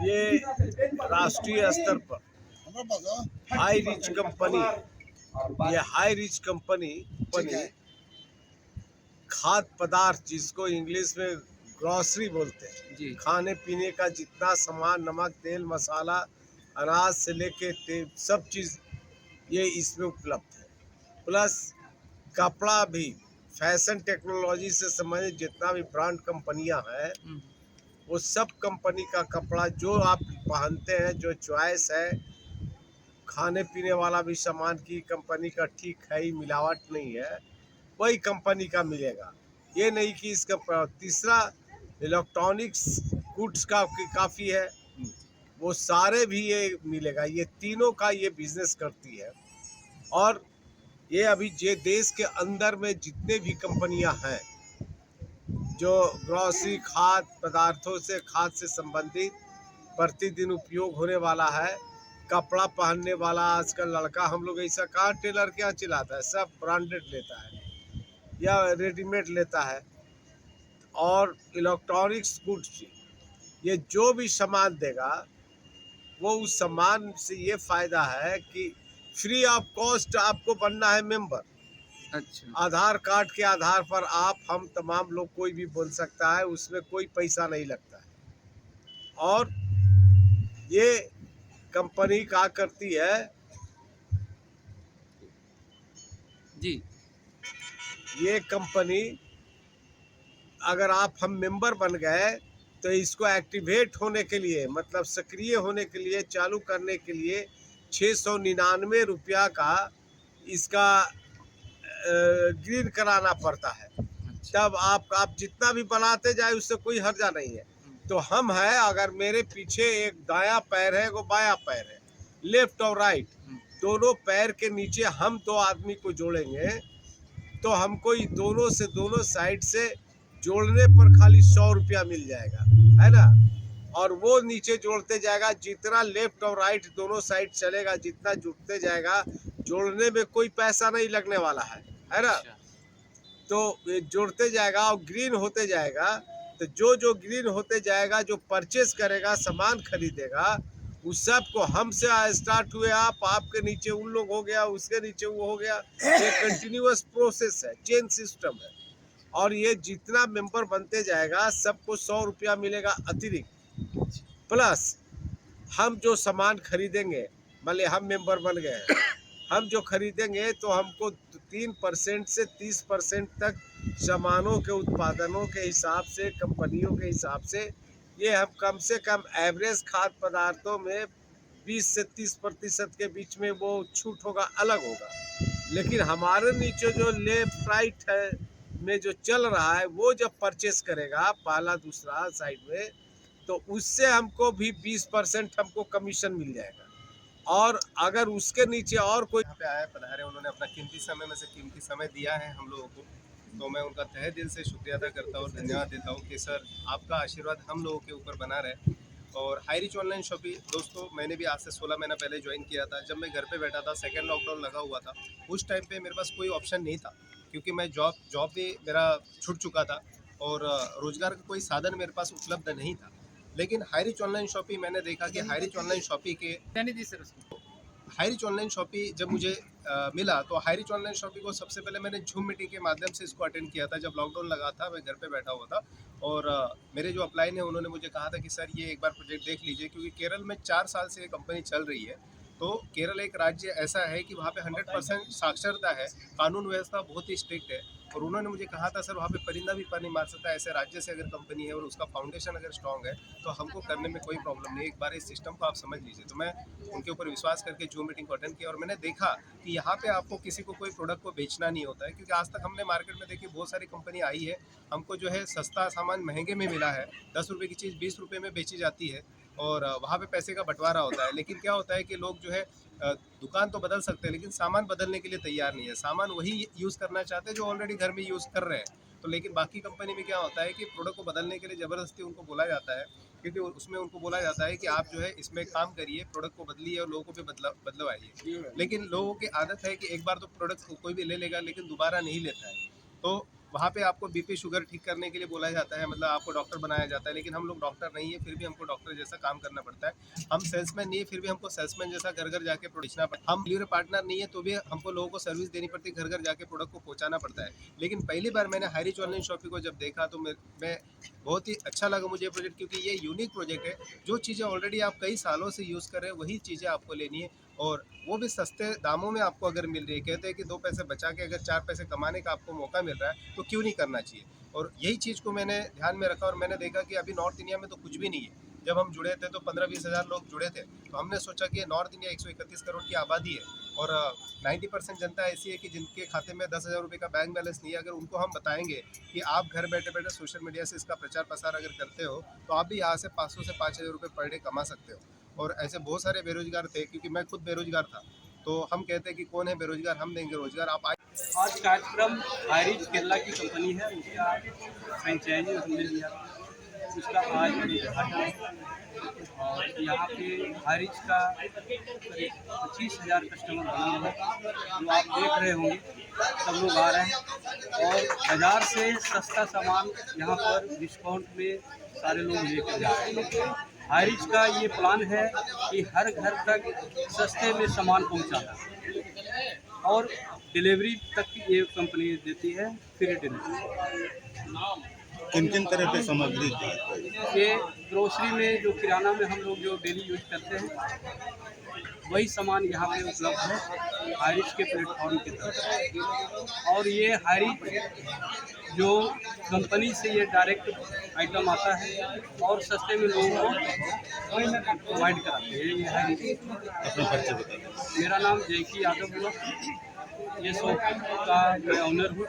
ये राष्ट्रीय स्तर पर हाई रिच कंपनी, ये हाई रिच कंपनी खाद्य पदार्थ जिसको इंग्लिश में ग्रोसरी बोलते हैं जी, खाने पीने का जितना सामान, नमक, तेल, मसाला, अनाज से लेके तेल, सब चीज़ ये इसमें उपलब्ध है। प्लस कपड़ा भी, फैशन टेक्नोलॉजी से संबंधित जितना भी ब्रांड कंपनियां हैं वो सब कंपनी का कपड़ा जो आप पहनते हैं, जो चॉइस है, खाने पीने वाला भी सामान की कंपनी का ठीक है ही, मिलावट नहीं है, वही कंपनी का मिलेगा। ये नहीं कि इसका तीसरा इलेक्ट्रॉनिक्स गुड्स का काफ़ी है, वो सारे भी ये मिलेगा। ये तीनों का ये बिजनेस करती है। और ये अभी जे देश के अंदर में जितने भी कंपनियां हैं जो ग्रोसरी खाद्य से संबंधित प्रतिदिन उपयोग होने वाला है, कपड़ा पहनने वाला, आजकल लड़का हम लोग ऐसा कहाँ टेलर क्या चिल्लाता है, सब ब्रांडेड लेता है या रेडीमेड लेता है। और इलेक्ट्रॉनिक्स गुड्स, ये जो भी सामान देगा वो उस सामान से ये फायदा है कि फ्री ऑफ कॉस्ट आपको बनना है मेंबर। अच्छा, आधार कार्ड के आधार पर आप, हम तमाम लोग, कोई भी बन सकता है, उसमें कोई पैसा नहीं लगता है। और ये कंपनी क्या करती है जी, ये कंपनी अगर हम मेंबर बन गए तो इसको एक्टिवेट होने के लिए, मतलब सक्रिय होने के लिए, चालू करने के लिए 699 रुपया का इसका ग्रीन कराना पड़ता है। तब आप जितना भी बनाते जाए उससे कोई हर्जा नहीं है। तो हम है, अगर मेरे पीछे एक दायां पैर है, एक बायां पैर है, लेफ्ट और राइट, दोनों पैर के नीचे हम दो आदमी को जोड़ेंगे तो हमको दोनों से, दोनों साइड से जोड़ने पर खाली 100 रुपया मिल जाएगा, है ना। और वो नीचे जोड़ते जाएगा, जितना लेफ्ट और राइट दोनों साइड चलेगा, जितना जुड़ते जाएगा, जोड़ने में कोई पैसा नहीं लगने वाला है ना। तो जोड़ते जाएगा और ग्रीन होते जाएगा। तो जो ग्रीन होते जाएगा, जो परचेस करेगा, सामान खरीदेगा, उस सब को हमसे स्टार्ट हुए आपके नीचे उन लोग हो गया, उसके नीचे वो हो गया। ये कंटिन्यूअस प्रोसेस है, चेन सिस्टम है। और ये जितना मेंबर बनते जाएगा सबको 100 रुपया मिलेगा अतिरिक्त। प्लस हम जो सामान खरीदेंगे, मान लिया हम मेंबर बन गए हैं, हम जो खरीदेंगे तो हमको 3% से 30% तक सामानों के उत्पादनों के हिसाब से, कंपनियों के हिसाब से, ये हम कम से कम एवरेज खाद्य पदार्थों में 20 से 30% के बीच में वो छूट होगा, अलग होगा। लेकिन हमारे नीचे जो लेफ्ट राइट है में जो चल रहा है, वो जब परचेस करेगा पहला दूसरा साइड में, तो उससे हमको भी 20% हमको कमीशन मिल जाएगा। और अगर उसके नीचे और कोई यहाँ पे आए, पधारे, उन्होंने अपना कीमती समय में से कीमती समय दिया है हम लोगों को, तो मैं उनका तहे दिल से शुक्रिया अदा करता हूँ और धन्यवाद देता हूँ कि सर आपका आशीर्वाद हम लोगों के ऊपर बना रहे। और हाई रिच ऑनलाइन शॉपिंग दोस्तों, मैंने भी आज से 16 महीना पहले ज्वाइन किया था। जब मैं घर पे बैठा था, सेकेंड लॉकडाउन लगा हुआ था, उस टाइम पे मेरे पास कोई ऑप्शन नहीं था, क्योंकि मैं जॉब भी मेरा छूट चुका था और रोज़गार का कोई साधन मेरे पास उपलब्ध नहीं था। लेकिन हाई रिच ऑनलाइन शॉपिंग मैंने देखा कि हाई रिच ऑनलाइन शॉपिंग के हाई रिच ऑनलाइन शॉपिंग जब मुझे मिला, तो हाई रिच ऑनलाइन शॉपिंग को सबसे पहले मैंने जूम मीटिंग के माध्यम से इसको अटेंड किया था। जब लॉकडाउन लगा था, मैं घर पे बैठा हुआ था और मेरे जो अपलाइन है उन्होंने मुझे कहा था कि सर ये एक बार प्रोजेक्ट देख लीजिए, क्योंकि केरल में 4 साल से ये कंपनी चल रही है। तो केरल एक राज्य ऐसा है कि वहाँ पे 100% साक्षरता है, कानून व्यवस्था बहुत ही स्ट्रिक्ट है। और उन्होंने मुझे कहा था सर वहाँ पे परिंदा भी पानी मार सकता है, ऐसे राज्य से अगर कंपनी है और उसका फाउंडेशन अगर स्ट्रॉन्ग है तो हमको करने में कोई प्रॉब्लम नहीं, एक बार इस सिस्टम को आप समझ लीजिए। तो मैं उनके ऊपर विश्वास करके जूम मीटिंग को अटेंड किया और मैंने देखा कि यहाँ पे आपको किसी को कोई प्रोडक्ट को बेचना नहीं होता है, क्योंकि आज तक हमने मार्केट में देखी बहुत सारी कंपनी आई है, हमको जो है सस्ता सामान महंगे में मिला है, 10 रुपये की चीज़ 20 रुपये में बेची जाती है और वहाँ पे पैसे का बंटवारा होता है। लेकिन क्या होता है कि लोग जो है दुकान तो बदल सकते हैं लेकिन सामान बदलने के लिए तैयार नहीं है, सामान वही यूज़ करना चाहते हैं जो ऑलरेडी घर में यूज़ कर रहे हैं। तो लेकिन बाकी कंपनी में क्या होता है कि प्रोडक्ट को बदलने के लिए ज़बरदस्ती उनको बोला जाता है, क्योंकि उसमें उनको बोला जाता है कि आप जो है इसमें काम करिए, प्रोडक्ट को बदलिए और लोगों को भी बदलवाइए। लेकिन लोगों की आदत है कि एक बार तो प्रोडक्ट कोई भी ले लेगा लेकिन दोबारा नहीं लेता है। तो वहाँ पे आपको बीपी शुगर ठीक करने के लिए बोला जाता है, मतलब आपको डॉक्टर बनाया जाता है, लेकिन हम लोग डॉक्टर नहीं है, फिर भी हमको डॉक्टर जैसा काम करना पड़ता है। हम सेल्समैन नहीं है, फिर भी हमको सेल्समैन जैसा घर घर जाके बेचना पड़ता है। हम डिलीवरी पार्टनर नहीं है, तो भी हमको लोगों को सर्विस देनी पड़ती है, घर घर जाके प्रोडक्ट को पहुँचाना पड़ता है। लेकिन पहली बार मैंने हाई रिच ऑनलाइन शॉपिंग को जब देखा तो मैं बहुत ही अच्छा लगा मुझे प्रोजेक्ट, क्योंकि ये यूनिक प्रोजेक्ट है। जो चीज़ें ऑलरेडी आप कई सालों से यूज़ कर रहे हैं वही चीज़ें आपको लेनी है, और वो भी सस्ते दामों में आपको अगर मिल रही है। कहते हैं कि 2 पैसे बचा के अगर 4 पैसे कमाने का आपको मौका मिल रहा है तो क्यों नहीं करना चाहिए। और यही चीज़ को मैंने ध्यान में रखा, और मैंने देखा कि अभी नॉर्थ इंडिया में तो कुछ भी नहीं है। जब हम जुड़े थे तो 15-20 हज़ार लोग जुड़े थे, तो हमने सोचा कि नॉर्थ इंडिया 131 करोड़ की आबादी है, और 90% जनता ऐसी है कि जिनके खाते में 10,000 रुपये का बैंक बैलेंस नहीं है। अगर उनको हम बताएंगे कि आप घर बैठे बैठे सोशल मीडिया से इसका प्रचार प्रसार अगर करते हो तो आप भी यहाँ से 500 से 5,000 रुपये पर डे कमा सकते हो। और ऐसे बहुत सारे बेरोजगार थे, क्योंकि मैं खुद बेरोजगार था, तो हम कहते हैं कि कौन है बेरोजगार, हम देंगे रोजगार। आप आज कार्यक्रम हाईरिच केरला की कंपनी है, उसका फ्रेंचाइजी हमने लिया, उसका आज उद्घाटन है। और यहाँ पे हाईरिच का करीब 25,000 कस्टमर बना हुआ है, जो आप देख रहे होंगे। सब लोग आ रहे हैं और बाज़ार से सस्ता सामान यहाँ पर डिस्काउंट में सारे लोग लेकर जा रहे हैं। हाईरिच का ये प्लान है कि हर घर तक सस्ते में सामान पहुँचाना, और डिलीवरी तक ये कंपनी देती है, फ्री डिलीवरी। किन किन तरह के सामग्री ये ग्रोसरी में जो किराना में हम लोग जो डेली यूज करते हैं वही सामान यहाँ पे उपलब्ध है हाईरिच के प्लेटफॉर्म की तरफ। और ये हाईरिच जो कंपनी से ये डायरेक्ट आइटम आता है और सस्ते में लोगों को प्रोवाइड कराते हैं। ये हाईरिच। अपना परिचय बताइए। मेरा नाम जयकी यादव हुआ, ये शॉप का मैं ऑनर हूँ।